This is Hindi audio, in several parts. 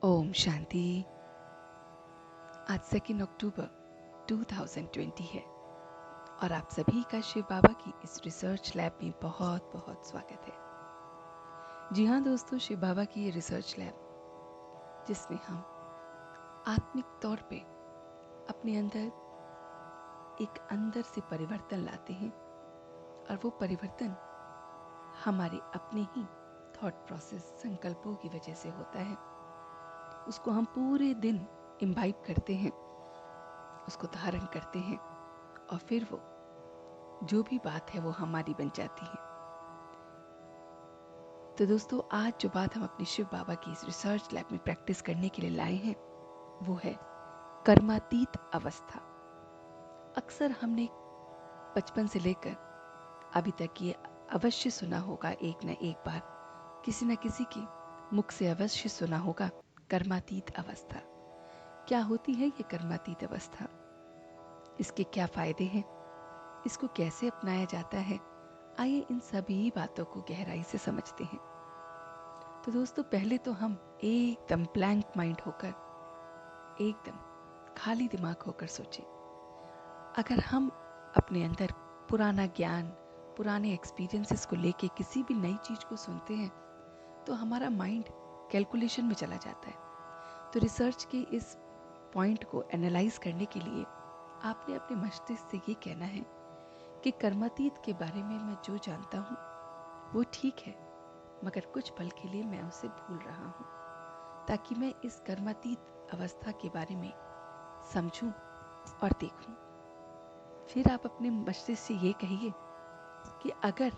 ओम शांति। आज 2 अक्टूबर 2020 है और आप सभी का शिव बाबा की इस रिसर्च लैब में बहुत बहुत स्वागत है। जी हाँ दोस्तों, शिव बाबा की ये रिसर्च लैब जिसमें हम आत्मिक तौर पे अपने अंदर से परिवर्तन लाते हैं और वो परिवर्तन हमारे अपने ही थॉट प्रोसेस, संकल्पों की वजह से होता है। उसको हम पूरे दिन इम्बाइब करते हैं, उसको धारण करते हैं और फिर वो जो भी बात है वो हमारी बन जाती है। तो दोस्तों, आज जो बात हम अपने शिव बाबा की इस रिसर्च लैब में प्रैक्टिस करने के लिए लाए हैं वो है कर्मातीत अवस्था। अक्सर हमने बचपन से लेकर अभी तक ये अवश्य सुना होगा, एक न एक बार किसी न किसी के मुख से अवश्य सुना होगा कर्मातीत अवस्था। क्या होती है ये कर्मातीत अवस्था? इसके क्या फायदे हैं? इसको कैसे अपनाया जाता है? आइए इन सभी बातों को गहराई से समझते हैं। तो दोस्तों, पहले तो हम एकदम ब्लैंक माइंड होकर, एकदम खाली दिमाग होकर सोचें। अगर हम अपने अंदर पुराना ज्ञान, पुराने एक्सपीरियंसेस को लेके किसी भी नई चीज को सुनते हैं तो हमारा माइंड कैलकुलेशन में चला जाता है। तो रिसर्च के इस पॉइंट को एनालाइज करने के लिए आपने अपने मस्तिष्क से ये कहना है कि कर्मातीत के बारे में मैं जो जानता हूँ वो ठीक है, मगर कुछ पल के लिए मैं उसे भूल रहा हूँ, ताकि मैं इस कर्मातीत अवस्था के बारे में समझूं और देखूं। फिर आप अपने मस्तिष्क से ये कहिए कि अगर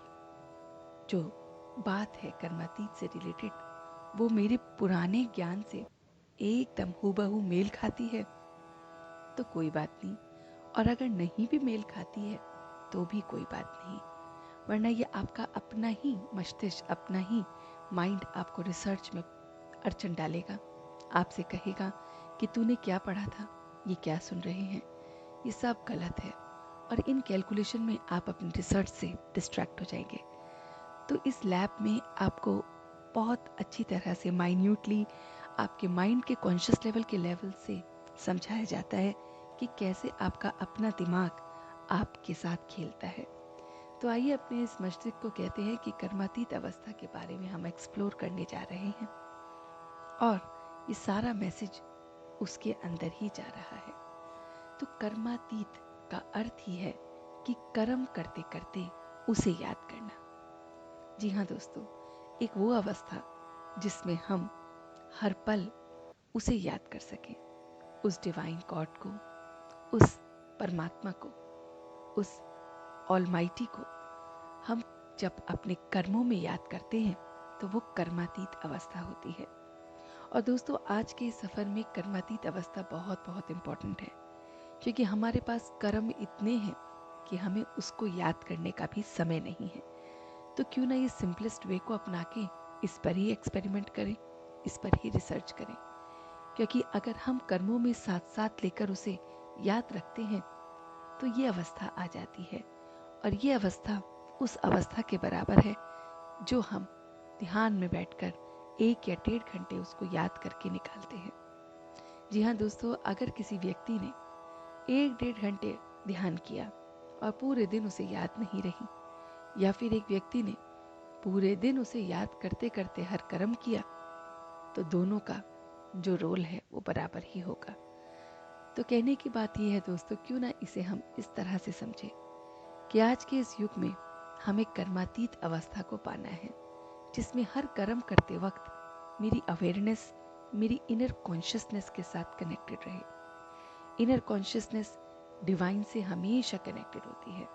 जो बात है कर्मातीत से रिलेटेड वो मेरे पुराने ज्ञान से एकदम हूबहू मेल खाती है तो कोई बात नहीं, और अगर नहीं भी मेल खाती है तो भी कोई बात नहीं, वरना ये आपका अपना ही मस्तिष्क, अपना ही माइंड आपको रिसर्च में अड़चन डालेगा। आपसे कहेगा कि तूने क्या पढ़ा था, ये क्या सुन रहे हैं, ये सब गलत है, और इन कैलकुलेशन में आप अपनी रिसर्च से डिस्ट्रैक्ट हो जाएंगे। तो इस लैब में आपको बहुत अच्छी तरह से माइन्यूटली आपके माइंड के कॉन्शियस लेवल से समझाया जाता है कि कैसे आपका अपना दिमाग आपके साथ खेलता है। तो आइए अपने इस मस्तिष्क को कहते हैं कि कर्मातीत अवस्था के बारे में हम एक्सप्लोर करने जा रहे हैं और ये सारा मैसेज उसके अंदर ही जा रहा है। तो कर्मातीत का अर्थ ही है कि कर्म करते करते उसे याद करना। जी हाँ दोस्तों, एक वो अवस्था जिसमें हम हर पल उसे याद कर सकें, उस डिवाइन गॉड को, उस परमात्मा को, उस ऑलमाइटी को। हम जब अपने कर्मों में याद करते हैं तो वो कर्मातीत अवस्था होती है। और दोस्तों, आज के सफर में कर्मातीत अवस्था बहुत बहुत इम्पोर्टेंट है, क्योंकि हमारे पास कर्म इतने हैं कि हमें उसको याद करने का भी समय नहीं है। तो क्यों ना ये सिंपलेस्ट वे को अपना के इस पर ही एक्सपेरिमेंट करें, इस पर ही रिसर्च करें। क्योंकि अगर हम कर्मों में साथ साथ लेकर उसे याद रखते हैं तो ये अवस्था आ जाती है, और ये अवस्था उस अवस्था के बराबर है जो हम ध्यान में बैठकर 1 या 1.5 घंटे उसको याद करके निकालते हैं। जी हाँ दोस्तों, अगर किसी व्यक्ति ने 1-1.5 घंटे ध्यान किया और पूरे दिन उसे याद नहीं रही, या फिर एक व्यक्ति ने पूरे दिन उसे याद करते करते हर कर्म किया, तो दोनों का जो रोल है वो बराबर ही होगा। तो कहने की बात यह है दोस्तों, क्यों ना इसे हम इस तरह से समझें कि आज के इस युग में हमें कर्मातीत अवस्था को पाना है, जिसमें हर कर्म करते वक्त मेरी अवेयरनेस मेरी इनर कॉन्शियसनेस के साथ कनेक्टेड रहे। इनर कॉन्शियसनेस डिवाइन से हमेशा कनेक्टेड होती है।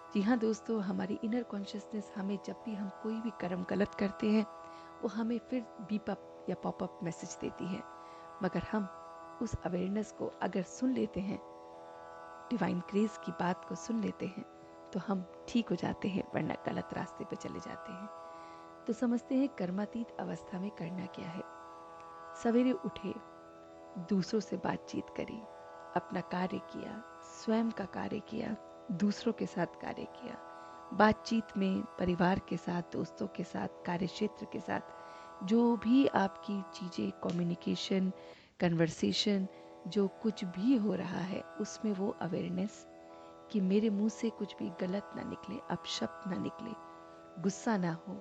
जी हाँ दोस्तों, हमारी इनर कॉन्शियसनेस हमें जब भी हम कोई भी कर्म गलत करते हैं वो हमें फिर बीप अप या पॉप अप मैसेज देती है, मगर हम उस अवेयरनेस को अगर सुन लेते हैं, डिवाइन ग्रेस की बात को सुन लेते हैं, तो हम ठीक हो जाते हैं, वरना गलत रास्ते पे चले जाते हैं। तो समझते हैं कर्मातीत अवस्था में करना क्या है। सवेरे उठे, दूसरों से बातचीत करी, अपना कार्य किया, स्वयं का कार्य किया, दूसरों के साथ कार्य किया, बातचीत में परिवार के साथ, दोस्तों के साथ, कार्य क्षेत्र के साथ जो भी आपकी चीज़ें, कम्युनिकेशन, कन्वर्सेशन, जो कुछ भी हो रहा है उसमें वो अवेयरनेस कि मेरे मुंह से कुछ भी गलत ना निकले, अपशब्द ना निकले, गुस्सा ना हो,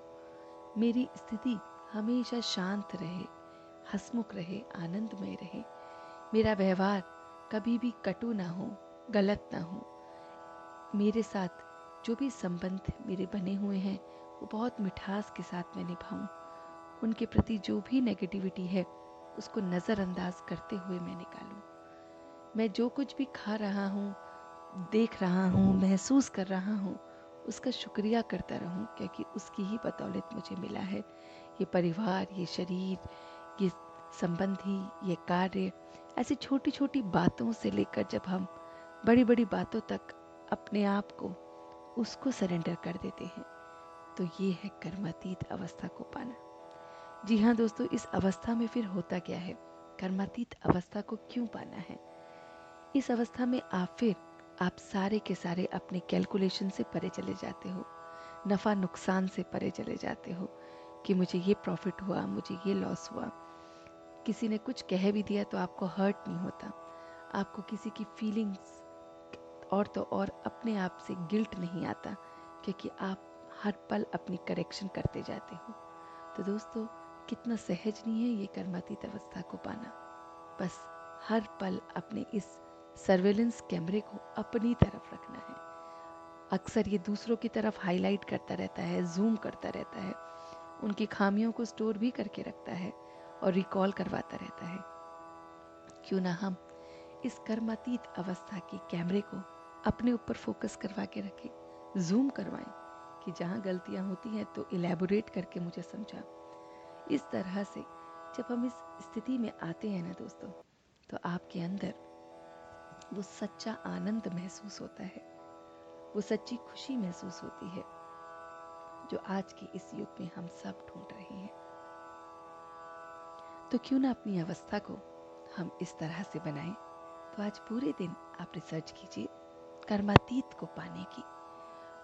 मेरी स्थिति हमेशा शांत रहे, हंसमुख रहे, आनंदमय रहे, मेरा व्यवहार कभी भी कटु ना हो, गलत ना हो, मेरे साथ जो भी संबंध मेरे बने हुए हैं वो बहुत मिठास के साथ मैं निभाऊं, उनके प्रति जो भी नेगेटिविटी है उसको नज़रअंदाज करते हुए मैं निकालूं। मैं जो कुछ भी खा रहा हूँ, देख रहा हूँ, महसूस कर रहा हूँ, उसका शुक्रिया करता रहूं, क्योंकि उसकी ही बदौलत मुझे मिला है ये परिवार, ये शरीर, ये संबंधी, ये कार्य। ऐसी छोटी छोटी बातों से लेकर जब हम बड़ी बड़ी बातों तक अपने आप को उसको सरेंडर कर देते हैं, तो ये है कर्मातीत अवस्था को पाना। जी हाँ दोस्तों, इस अवस्था में फिर होता क्या है, कर्मातीत अवस्था को क्यों पाना है? इस अवस्था में आप सारे के सारे अपने कैलकुलेशन से परे चले जाते हो, नफ़ा नुकसान से परे चले जाते हो कि मुझे ये प्रॉफिट हुआ, मुझे ये लॉस हुआ। किसी ने कुछ कह भी दिया तो आपको हर्ट नहीं होता, आपको किसी की फीलिंग्स और तो और अपने आप से गिल्ट नहीं आता, क्योंकि आप हर पल अपनी करेक्शन करते जाते हो। तो दोस्तों, कितना सहज नहीं है ये कर्मातीत अवस्था को पाना। बस हर पल अपने इस सर्वेलेंस कैमरे को अपनी तरफ रखना है। अक्सर ये दूसरों की तरफ हाईलाइट करता रहता है, जूम करता रहता है, उनकी खामियों को स्टोर भी करके रखता है और रिकॉल करवाता रहता है। क्यों ना हम इस कर्मातीत अवस्था के कैमरे को अपने ऊपर फोकस करवा के रखें, जूम करवाएं कि जहाँ गलतियाँ होती हैं तो इलेबोरेट करके मुझे समझा। इस तरह से जब हम इस स्थिति में आते हैं ना दोस्तों, तो आपके अंदर वो सच्चा आनंद महसूस होता है, वो सच्ची खुशी महसूस होती है, जो आज के इस युग में हम सब ढूंढ रहे हैं। तो क्यों ना अपनी अवस्था को हम इस तरह से बनाएं। तो आज पूरे दिन आप रिसर्च कीजिए कर्मातीत को पाने की,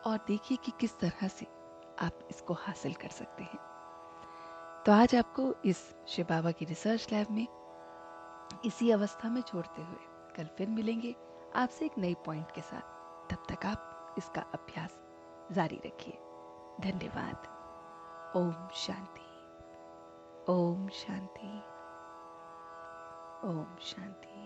और देखिए कि किस तरह से आप इसको हासिल कर सकते हैं। तो आज आपको इस शिव बाबा की रिसर्च लैब में इसी अवस्था में छोड़ते हुए कल फिर मिलेंगे आपसे एक नई पॉइंट के साथ। तब तक आप इसका अभ्यास जारी रखिए। धन्यवाद। ओम शांति। ओम शांति। ओम शांति।